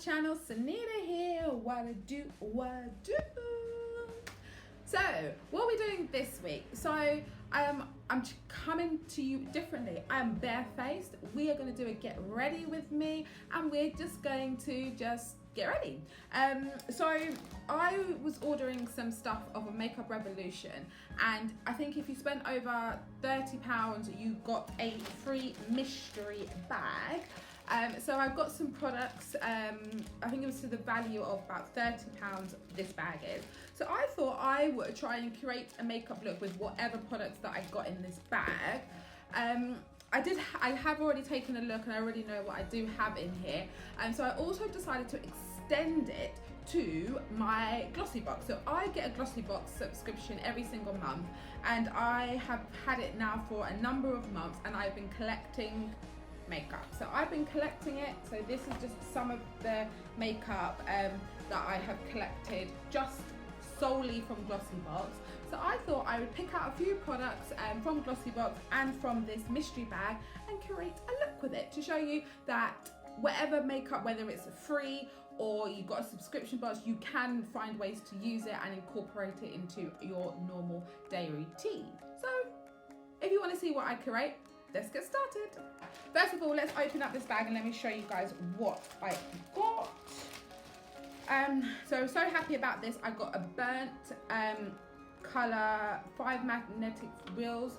channel. Sanita here. What I do, what I do. So what are we doing this week? So I'm coming to you differently. I'm barefaced. We are going to do a get ready with me, and we're just going to get ready. So I was ordering some stuff of a Makeup Revolution, and I think if you spent over £30, you got a free mystery bag. So I've got some products, I think it was to the value of about £30 this bag is. So I thought I would try and create a makeup look with whatever products that I got in this bag. I have already taken a look and I already know what I do have in here. So I also decided to extend it to my Glossybox. So I get a Glossybox subscription every single month, and I have had it now for a number of months, and I've been collecting makeup. So I've been collecting it. So this is just some of the makeup that I have collected just solely from Glossybox. So I thought I would pick out a few products from Glossybox and from this mystery bag and create a look with it to show you that whatever makeup, whether it's free or you've got a subscription box, you can find ways to use it and incorporate it into your normal day routine. So if you want to see what I create, let's get started. First of all, let's open up this bag and let me show you guys what I got. So happy about this. I got a burnt color 5 magnetic wheels.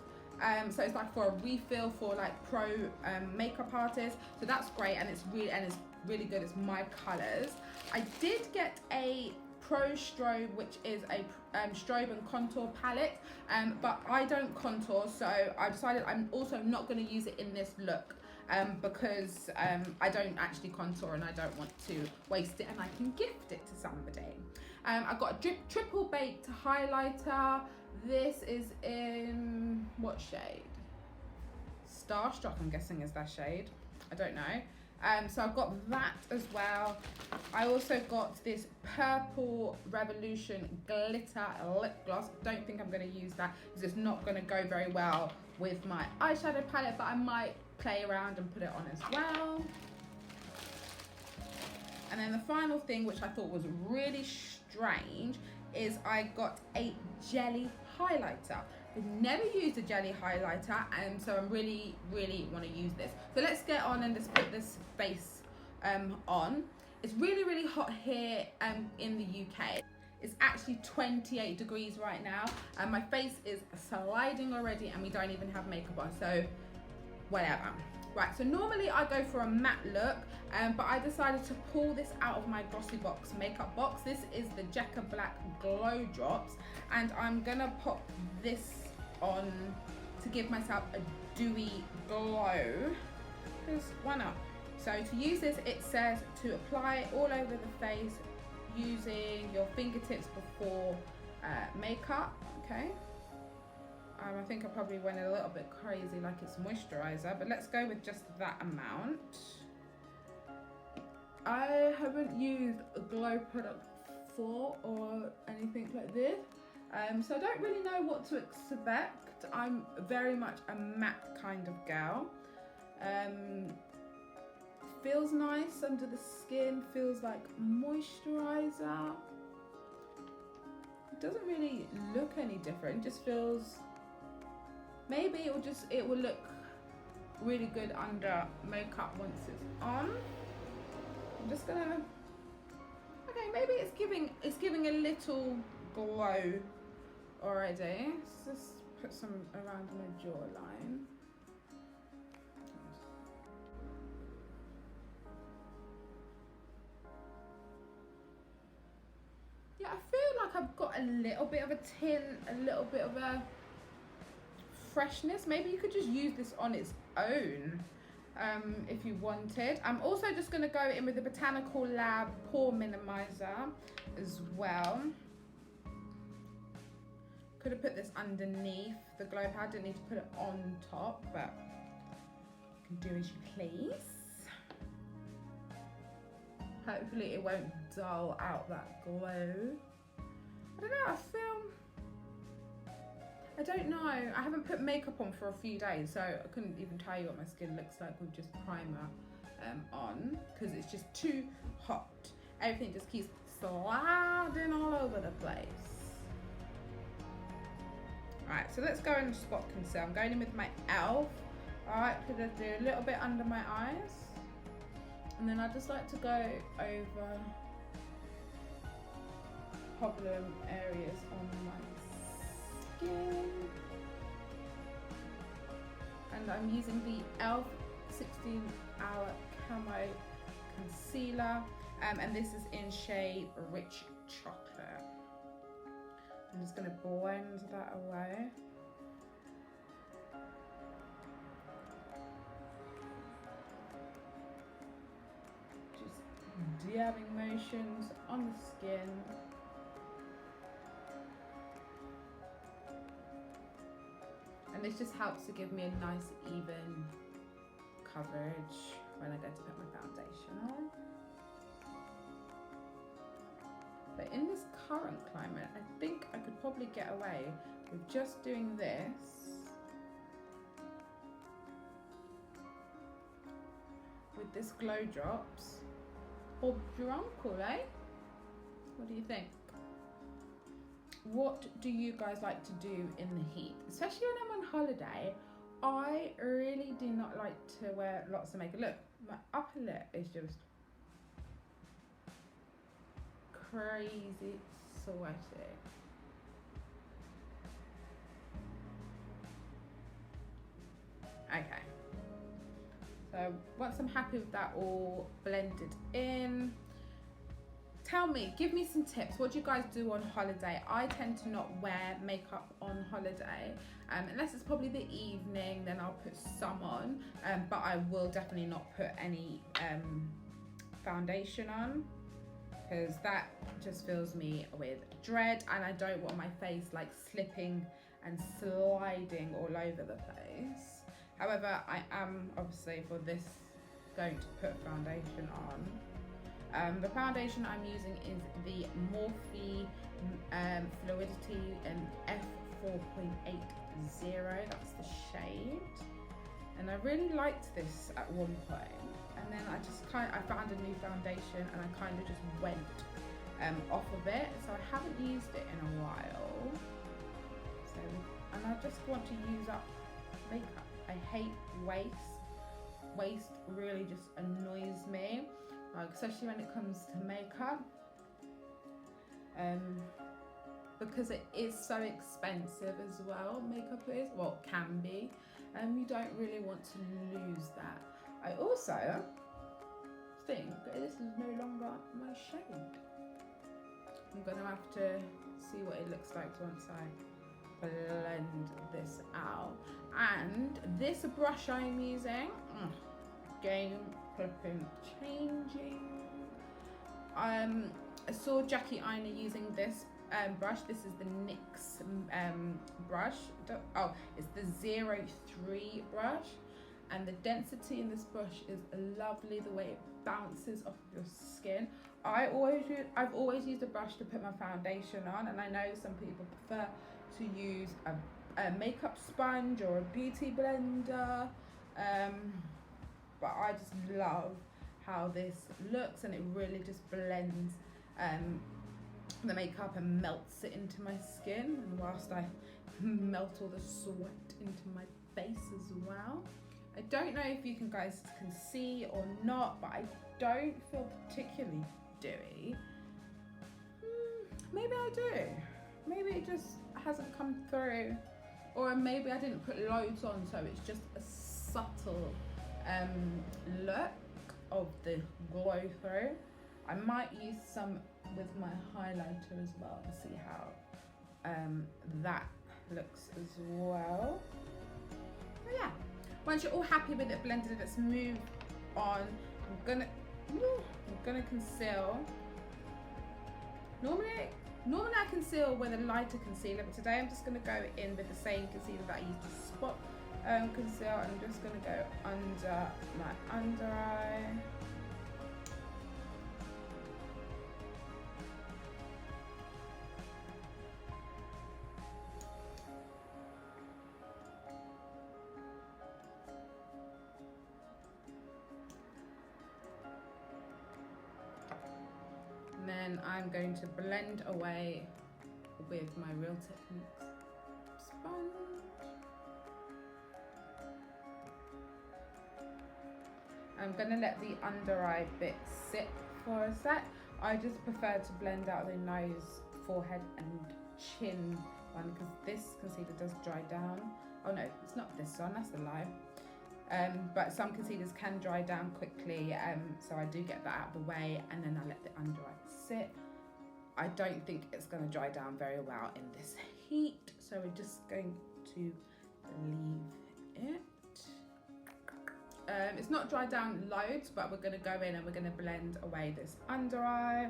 So it's like for a refill for like pro makeup artists. So that's great, and it's really good. It's my colors. I did get a Pro Strobe, which is a strobe and contour palette, but I don't contour, so I decided I'm also not going to use it in this look because I don't actually contour and I don't want to waste it, and I can gift it to somebody. I've got a triple baked highlighter. This is in what shade? Starstruck, I'm guessing is that shade. I don't know. So I've got that as well. I also got this Purple Revolution Glitter Lip Gloss. Don't think I'm going to use that because it's not going to go very well with my eyeshadow palette, but I might play around and put it on as well. And then the final thing, which I thought was really strange, is I got a jelly highlighter. I've never used a jelly highlighter, and so I really want to use this. So let's get on and just put this face on. It's really hot here in the UK. It's actually 28 degrees right now, and my face is sliding already, and we don't even have makeup on, so whatever. Right, so normally I go for a matte look, but I decided to pull this out of my Glossybox makeup box. This is the Jecca Black Glow Drops, and I'm gonna pop this on to give myself a dewy glow, because why not? So to use this, it says to apply it all over the face using your fingertips before makeup, okay? I think I probably went a little bit crazy like it's moisturizer, but let's go with just that amount. I haven't used a glow product before or anything like this, so I don't really know what to expect. I'm very much a matte kind of girl. Feels nice under the skin, feels like moisturizer. It doesn't really look any different, it just feels, maybe it will look really good under makeup once it's on. I'm just gonna, okay, maybe it's giving a little glow already. Let's just put some around my jawline. Yeah, I feel like I've got a little bit of a tint, a little bit of a freshness. Maybe you could just use this on its own if you wanted. I'm also just going to go in with the Botanical Lab Pore Minimiser as well. Could have put this underneath the glow pad, didn't need to put it on top, but you can do as you please. Hopefully it won't dull out that glow. I don't know, I don't know. I haven't put makeup on for a few days, so I couldn't even tell you what my skin looks like with just primer on, because it's just too hot. Everything just keeps sliding all over the place. Alright, so let's go and spot conceal. I'm going in with my e.l.f. Alright, to just do a little bit under my eyes. And then I just like to go over problem areas on my skin. And I'm using the e.l.f. 16 Hour Camo Concealer. And this is in shade Rich Chocolate. I'm just going to blend that away. Just dabbing motions on the skin. And this just helps to give me a nice even coverage when I go to put my foundation on. But in this current climate, I think I could probably get away with just doing this with this Glow Drops. Or your uncle, eh? What do you think? What do you guys like to do in the heat? Especially when I'm on holiday, I really do not like to wear lots of makeup. Look, my upper lip is just crazy sweaty. Okay. So once I'm happy with that all blended in, tell me, give me some tips. What do you guys do on holiday? I tend to not wear makeup on holiday, unless it's probably the evening, then I'll put some on, but I will definitely not put any foundation on, because that just fills me with dread, and I don't want my face like slipping and sliding all over the place. However, I am obviously for this going to put foundation on. The foundation I'm using is the Morphe Fluidity and F4.80. That's the shade. And I really liked this at one point. And then I found a new foundation and I kind of just went off of it. So I haven't used it in a while. And I just want to use up makeup. I hate waste. Waste really just annoys me. Especially when it comes to makeup, because it is so expensive as well. Makeup is, well, can be, you don't really want to lose that. I also think this is no longer my shade. I'm gonna have to see what it looks like once I blend this out. And this brush I'm using, game flipping changing. I saw Jackie Aina using this brush. This is the NYX brush. Oh, it's the 03 brush, and the density in this brush is lovely. The way it bounces off of your skin. I've always used a brush to put my foundation on, and I know some people prefer to use a makeup sponge or a beauty blender. But I just love how this looks, and it really just blends the makeup and melts it into my skin, and whilst I melt all the sweat into my face as well. I don't know if you guys can see or not, but I don't feel particularly dewy. Maybe I do. Maybe it just hasn't come through, or maybe I didn't put loads on, so it's just a subtle look of the glow through. I might use some with my highlighter as well to see how that looks as well. But yeah, once you're all happy with it blended, let's move on. I'm gonna conceal. Normally I conceal with a lighter concealer, but today I'm just gonna go in with the same concealer that I used to spot conceal. I'm just gonna go under my under eye. I'm going to blend away with my Real Techniques sponge. I'm going to let the under eye bit sit for a sec. I just prefer to blend out the nose, forehead and chin one because this concealer does dry down. Oh no, it's not this one, that's a lie. But some concealers can dry down quickly, so I do get that out of the way and then I let the under eye sit. I don't think it's going to dry down very well in this heat, so we're just going to leave it. It's not dried down loads, but we're going to go in and we're going to blend away this under eye.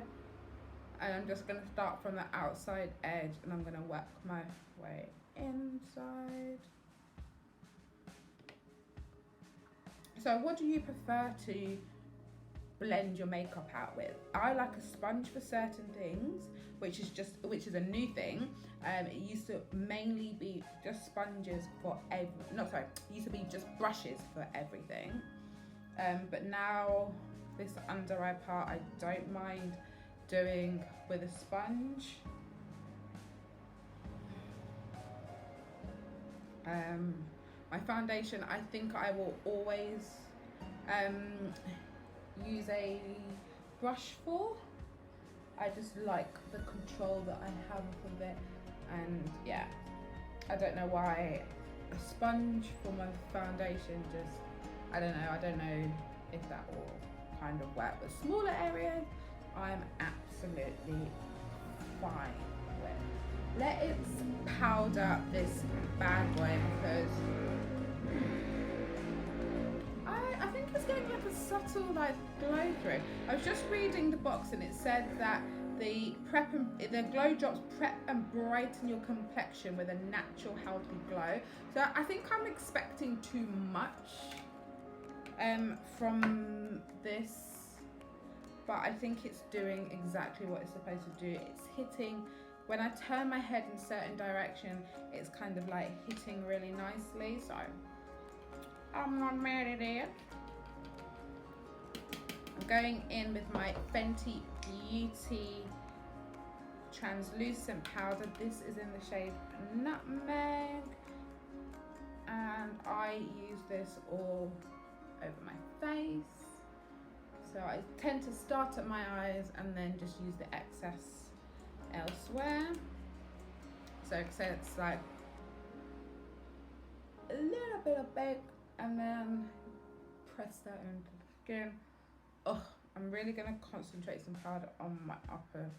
And I'm just going to start from the outside edge and I'm going to work my way inside. So what do you prefer to blend your makeup out with? I like a sponge for certain things, which is a new thing. It used to mainly be just sponges for it used to be just brushes for everything. But now this under eye part I don't mind doing with a sponge. My foundation, I think I will always use a brush for. I just like the control that I have with it, and yeah, I don't know why a sponge for my foundation just, I don't know if that will kind of work. But smaller areas I'm absolutely fine with. Let it powder this bad boy because I think it's getting like a subtle like glow through. I was just reading the box and it said that the glow drops prep and brighten your complexion with a natural healthy glow. So I think I'm expecting too much from this, but I think it's doing exactly what it's supposed to do. It's hitting, when I turn my head in a certain direction, it's kind of like hitting really nicely. So I'm not mad at it. I'm going in with my Fenty Beauty translucent powder. This is in the shade Nutmeg, and I use this all over my face. So I tend to start at my eyes and then just use the excess elsewhere. So it's like a little bit of big and then press that into the skin. Oh, I'm really gonna concentrate some powder on my upper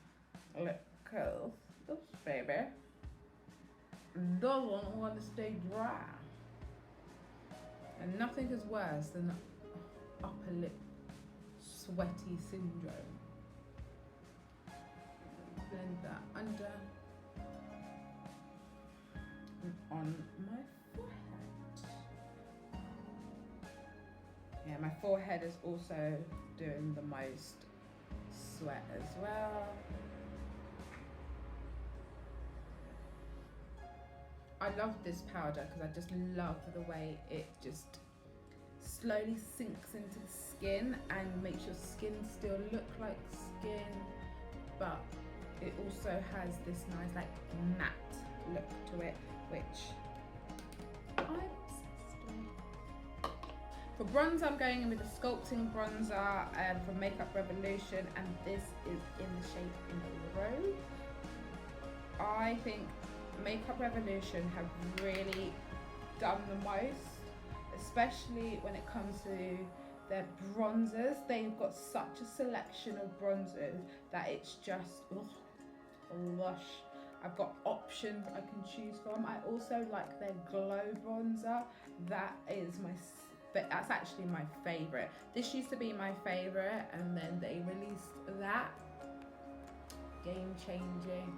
lip because this baby doesn't want to stay dry. And nothing is worse than upper lip sweaty syndrome. Blend that under and on my forehead. Yeah, my forehead is also doing the most sweat as well. I love this powder because I just love the way it just slowly sinks into the skin and makes your skin still look like skin, but it also has this nice like matte look to it, which I'm obsessed with. For bronzer, I'm going in with a sculpting bronzer from Makeup Revolution, and this is in the shade Enrobe. I think Makeup Revolution have really done the most, especially when it comes to their bronzers. They've got such a selection of bronzers that it's just lush. I've got options I can choose from. I also like their glow bronzer. That's actually my favorite. This used to be my favorite, and then they released that. Game changing.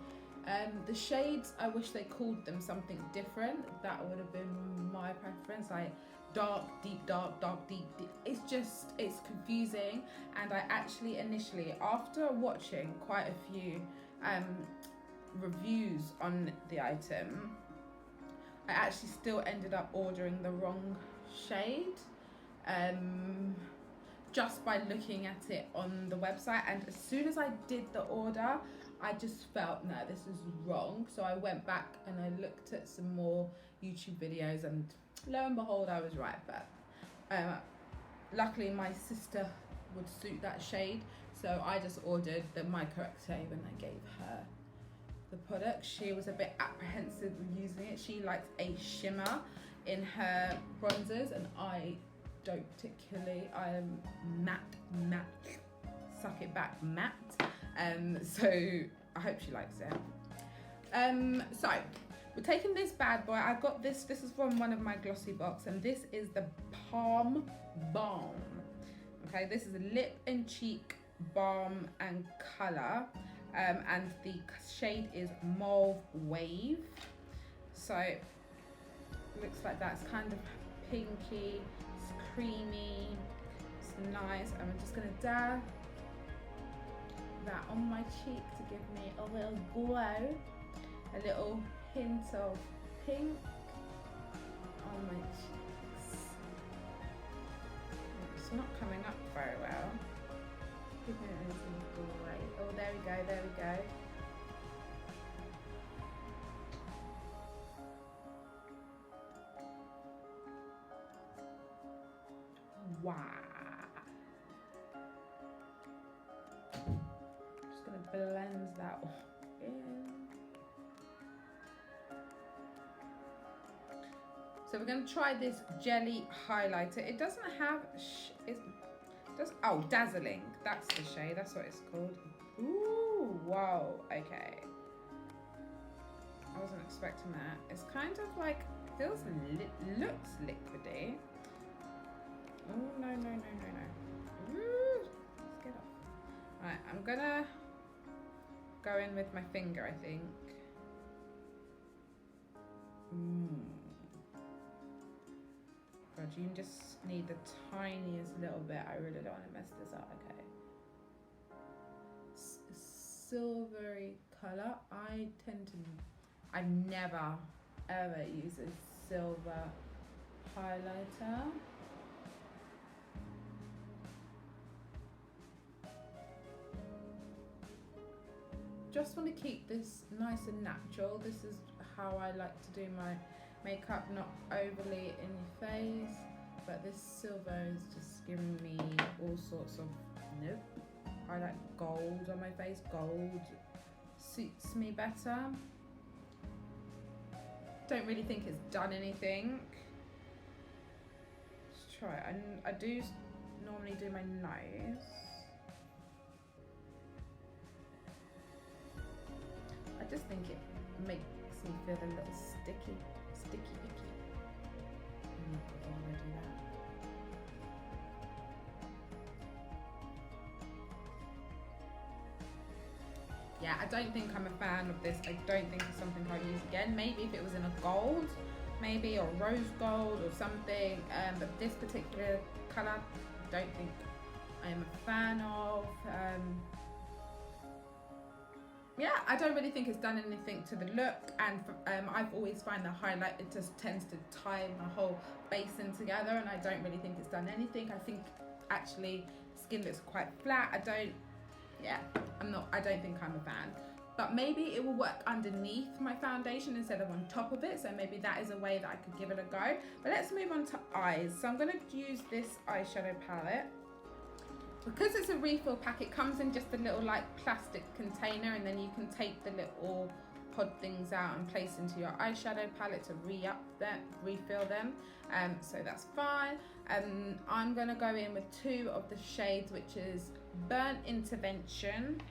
The shades, I wish they called them something different. That would have been my preference, like dark, deep, dark, dark, deep, deep. It's confusing. And I actually initially, after watching quite a few reviews on the item, I actually still ended up ordering the wrong shade. just by looking at it on the website, and as soon as I did the order, I just felt, no, this is wrong. So I went back and I looked at some more YouTube videos, and lo and behold, I was right. But luckily my sister would suit that shade, so I just ordered the my correct shade and I gave her the product. She was a bit apprehensive with using it. She likes a shimmer in her bronzers, and I don't particularly. I am matte, suck it back matte. So I hope she likes it. So we're taking this bad boy. I got this. This is from one of my Glossybox, and this is the Palm Balm. Okay, this is a lip and cheek balm and color, and the shade is Mauve Wave. So it looks like that. It's kind of pinky, it's creamy, it's nice. I'm just gonna dab that on my cheek to give me a little glow, a little hint of pink on my cheeks. It's not coming up very well. Give me a little great. Oh, there we go, there we go. Wow. Just gonna blend that in. So we're gonna try this jelly highlighter. It doesn't have, oh, Dazzling. That's the shade, that's what it's called. Ooh, wow, okay. I wasn't expecting that. It's kind of like, looks liquidy. Oh, no. Ooh, let's get off. Right, I'm gonna go in with my finger, I think. God, you just need the tiniest little bit. I really don't want to mess this up, okay. Silvery colour. I never ever use a silver highlighter. Just want to keep this nice and natural. This is how I like to do my makeup, not overly in your face, but this silver is just giving me all sorts of, nope. I like gold on my face. Gold suits me better. Don't really think it's done anything. Let's try it. I do normally do my nose. I just think it makes me feel a little sticky icky. Before I do that. Yeah, I don't think I'm a fan of this. I don't think it's something I'll use again. Maybe if it was in a gold, maybe, or rose gold or something. But this particular colour, I don't think I am a fan of. Yeah, I don't really think it's done anything to the look, and I've always found the highlight, it just tends to tie my whole basin together, and I don't really think it's done anything. I think actually skin looks quite flat. I don't think I'm a fan. But maybe it will work underneath my foundation instead of on top of it, so maybe that is a way that I could give it a go. But let's move on to eyes. So I'm going to use this eyeshadow palette. Because it's a refill pack, it comes in just a little like plastic container, and then you can take the little pod things out and place into your eyeshadow palette to refill them. So that's fine. I'm gonna go in with two of the shades, which is Burnt Intervention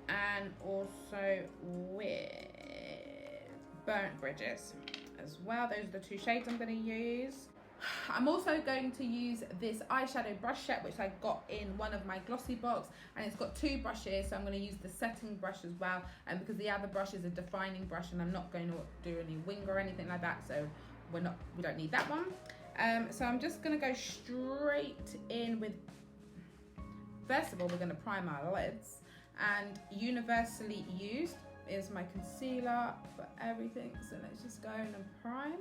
and also with Burnt Bridges as well. Those are the two shades I'm gonna use. I'm also going to use this eyeshadow brush set, which I got in one of my Glossybox, and it's got two brushes, so I'm going to use the setting brush as well, and because the other brush is a defining brush, and I'm not going to do any wing or anything like that, so we don't need that one. So I'm just going to go straight in with, first of all, we're going to prime our lids, and universally used is my concealer for everything, so let's just go in and prime.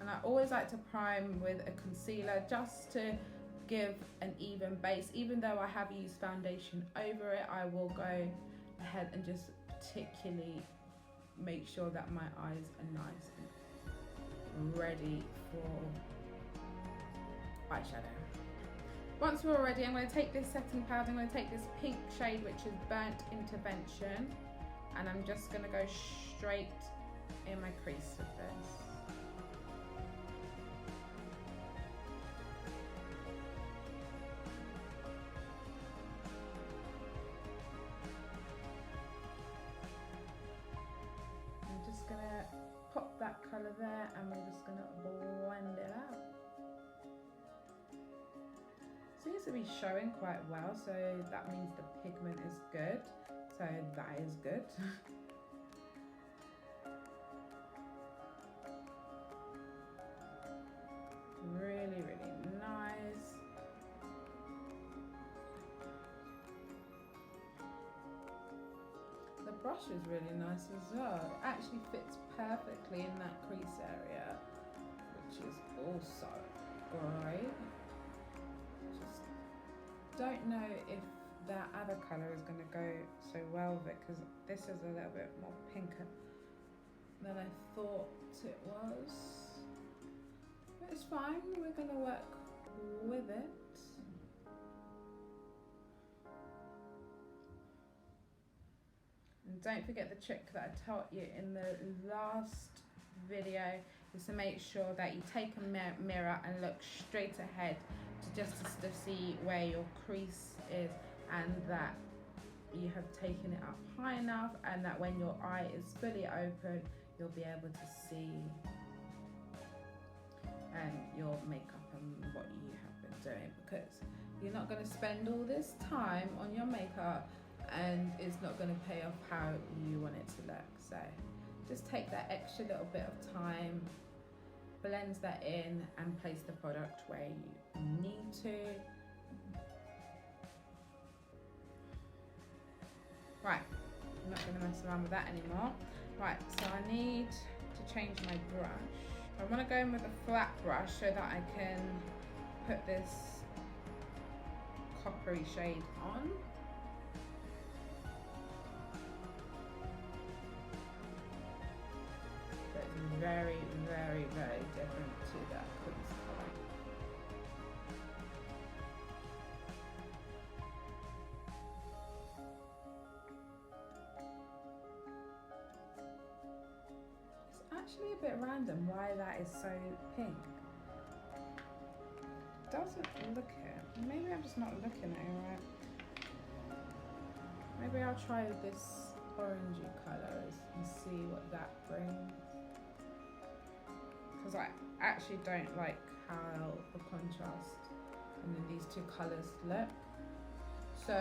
And I always like to prime with a concealer just to give an even base. Even though I have used foundation over it, I will go ahead and just particularly make sure that my eyes are nice and ready for eyeshadow. Once we're all ready, I'm going to take this setting powder, I'm going to take this pink shade which is Burnt Intervention, and I'm just going to go straight in my crease with this. I'm just going to pop that colour there and we're just going to blend it out. Seems to be showing quite well, so that means the pigment is good. So that is good. Really, really nice. The brush is really nice as well. It actually fits perfectly in that crease area, which is also great. Just don't know if that other colour is going to go so well with it, because this is a little bit more pinker than I thought it was. But it's fine, we're going to work with it. And don't forget the trick that I taught you in the last video is to make sure that you take a mirror and look straight ahead to just to see where your crease is, and that you have taken it up high enough, and that when your eye is fully open you'll be able to see your makeup and what you have been doing, because you're not going to spend all this time on your makeup and it's not going to pay off how you want it to look. So just take that extra little bit of time, blend that in and place the product where you need to. Right, I'm not going to mess around with that anymore. Right, so I need to change my brush. I want to go in with a flat brush so that I can put this coppery shade on. So it's very, very, very different to that crease colour. Actually a bit random why that is so pink. Doesn't look it. Maybe I'm just not looking at it right. Maybe I'll try this orangey colour and see what that brings. Because I actually don't like how the contrast and then these two colours look. So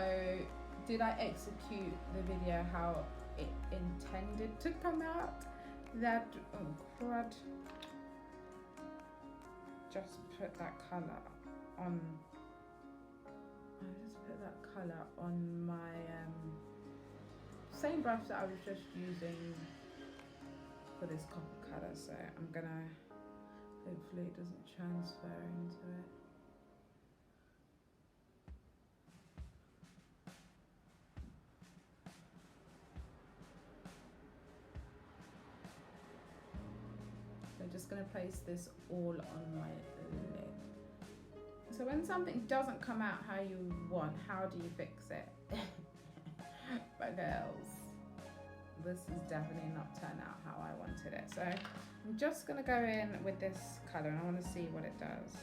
did I execute the video how it intended to come out? That, oh crud, just put that colour on, I just put that colour on my same brush that I was just using for this copper colour, so I'm gonna, hopefully it doesn't transfer into it. Just going to place this all on my lid. So when something doesn't come out how you want, how do you fix it? But girls, this is definitely not turned out how I wanted it. So I'm just going to go in with this colour and I want to see what it does.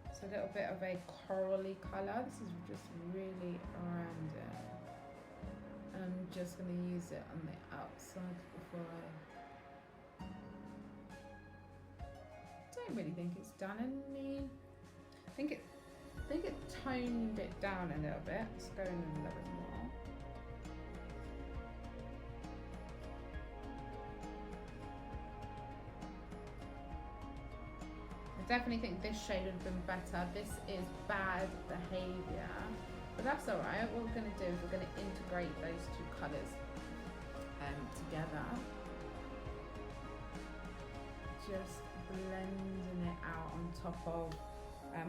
It's a little bit of a corally colour. This is just really random. And I'm just going to use it on the outside before I don't really think it's done any. I think it toned it down a little bit. Let's go in a little bit more. I definitely think this shade would have been better. This is bad behaviour, but that's alright. What we're going to do is we're going to integrate those two colours together. Just blending it out on top of,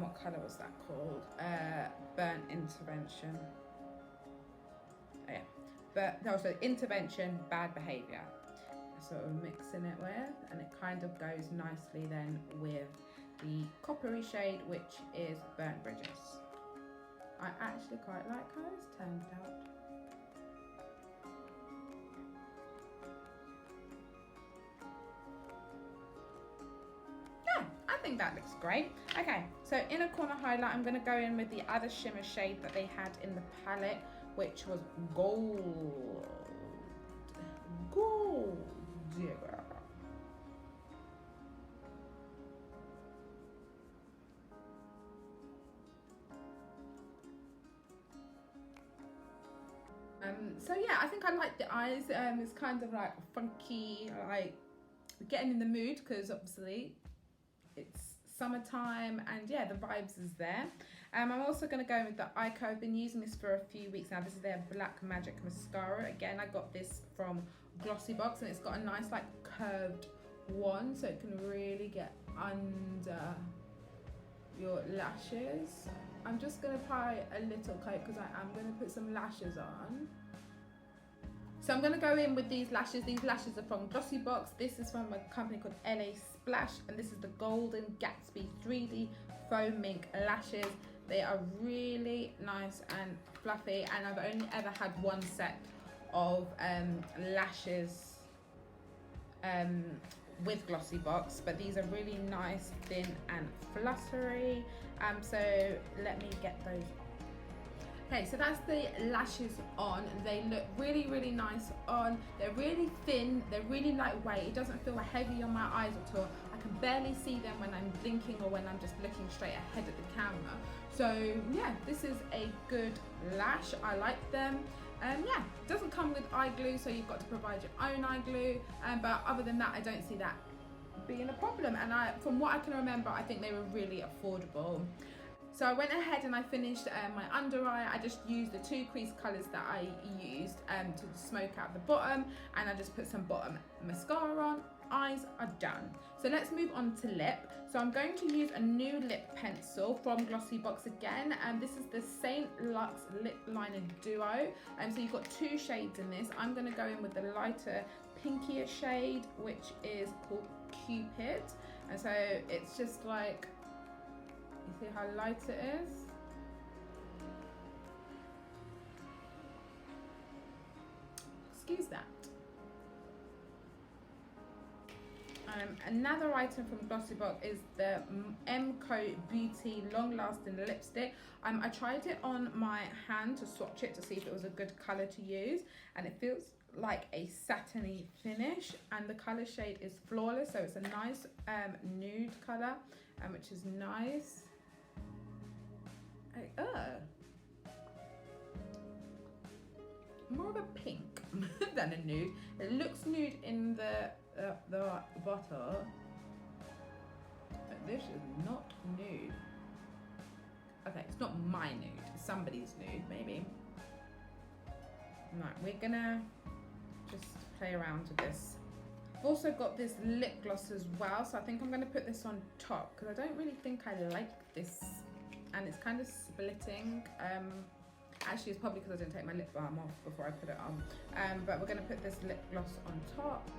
what colour was that called? Burnt Intervention. Oh, yeah, but also Intervention, Bad Behaviour. Sort of mixing it with, and it kind of goes nicely then with the coppery shade, which is Burnt Bridges. I actually quite like how it's turned out. Yeah, I think that looks great. Okay, so inner corner highlight, I'm going to go in with the other shimmer shade that they had in the palette, which was Gold. Jecca. So yeah, I think I like the eyes. It's kind of like funky, like getting in the mood, because obviously it's summertime, and yeah, the vibes is there. I'm also going to go with the Eyeko. I've been using this for a few weeks now. This is their Black Magic mascara. Again, I got this from Glossybox, and it's got a nice like curved wand, so it can really get under your lashes. I'm just going to apply a little coat because I am going to put some lashes on. So I'm going to go in with these lashes. These lashes are from Glossybox. This is from a company called LA Splash, and this is the Golden Gatsby 3D Foam Mink lashes. They are really nice and fluffy, and I've only ever had one set of lashes with Glossybox, but these are really nice, thin and fluttery. So let me get those on. Okay, so that's the lashes on. They look really, really nice on. They're really thin, they're really lightweight. It doesn't feel heavy on my eyes at all. I can barely see them when I'm blinking or when I'm just looking straight ahead at the camera. So yeah, this is a good lash. I like them. Yeah, it doesn't come with eye glue, so you've got to provide your own eye glue. But other than that, I don't see that being a problem. And from what I can remember, I think they were really affordable. So I went ahead and I finished my under eye. I just used the two crease colours that I used to smoke out the bottom, and I just put some bottom mascara on. Eyes are done. So let's move on to lip. So I'm going to use a new lip pencil from Glossybox again, and this is the Saint Luxe Lip Liner Duo. So you've got two shades in this. I'm going to go in with the lighter pinkier shade, which is called Cupid. And so it's just like, you see how light it is? Excuse that. Another item from Glossybox is the Mco Beauty Long Lasting Lipstick. I tried it on my hand to swatch it to see if it was a good colour to use, and it feels like a satiny finish, and the colour shade is Flawless, so it's a nice nude colour, which is nice. More of a pink than a nude. It looks nude in the bottle, but this is not nude. Okay, it's not my nude, it's somebody's nude maybe. Right, we're gonna just play around with this. I've also got this lip gloss as well, so I think I'm gonna put this on top because I don't really think I like this, and it's kind of splitting. Actually, it's probably because I didn't take my lip balm off before I put it on. But we're gonna put this lip gloss on top.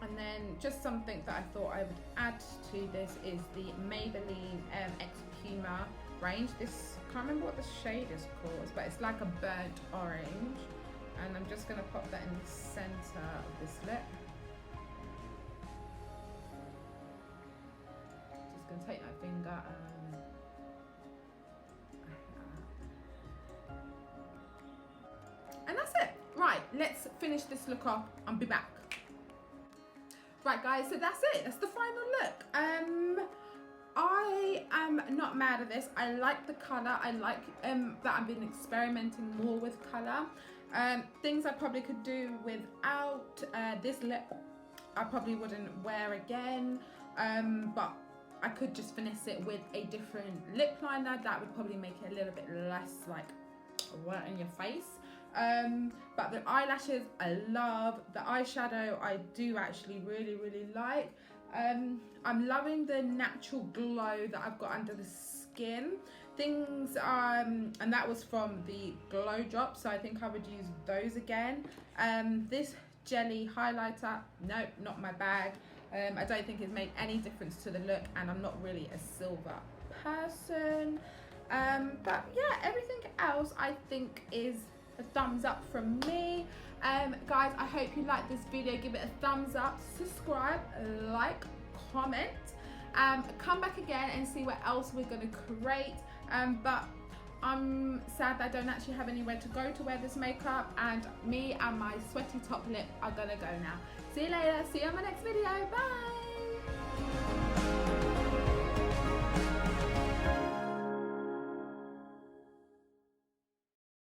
And then just something that I thought I would add to this is the Maybeline X Puma range. This, I can't remember what the shade is called, but it's like a burnt orange. And I'm just gonna pop that in the center of this lip. Just gonna take my finger and that's it. Right, let's finish this look off and be back. Right guys, so that's it, that's the final look. I am not mad at this. I like the colour. I like that I've been experimenting more with colour. Things I probably could do without this lip, I probably wouldn't wear again, but I could just finesse it with a different lip liner. That would probably make it a little bit less like right in your face. But the eyelashes I love. The eyeshadow I do actually really like. I'm loving the natural glow that I've got under the skin. Things and that was from the glow drop, so I think I would use those again. This jelly highlighter, nope, not my bag. I don't think it's made any difference to the look, and I'm not really a silver person. But yeah, everything else I think is a thumbs up from me. Guys, I hope you like this video. Give it a thumbs up, subscribe, like, comment. Come back again and see what else we're going to create. But I'm sad that I don't actually have anywhere to go to wear this makeup, and me and my sweaty top lip are gonna go now. See you later. See you on my next video. Bye.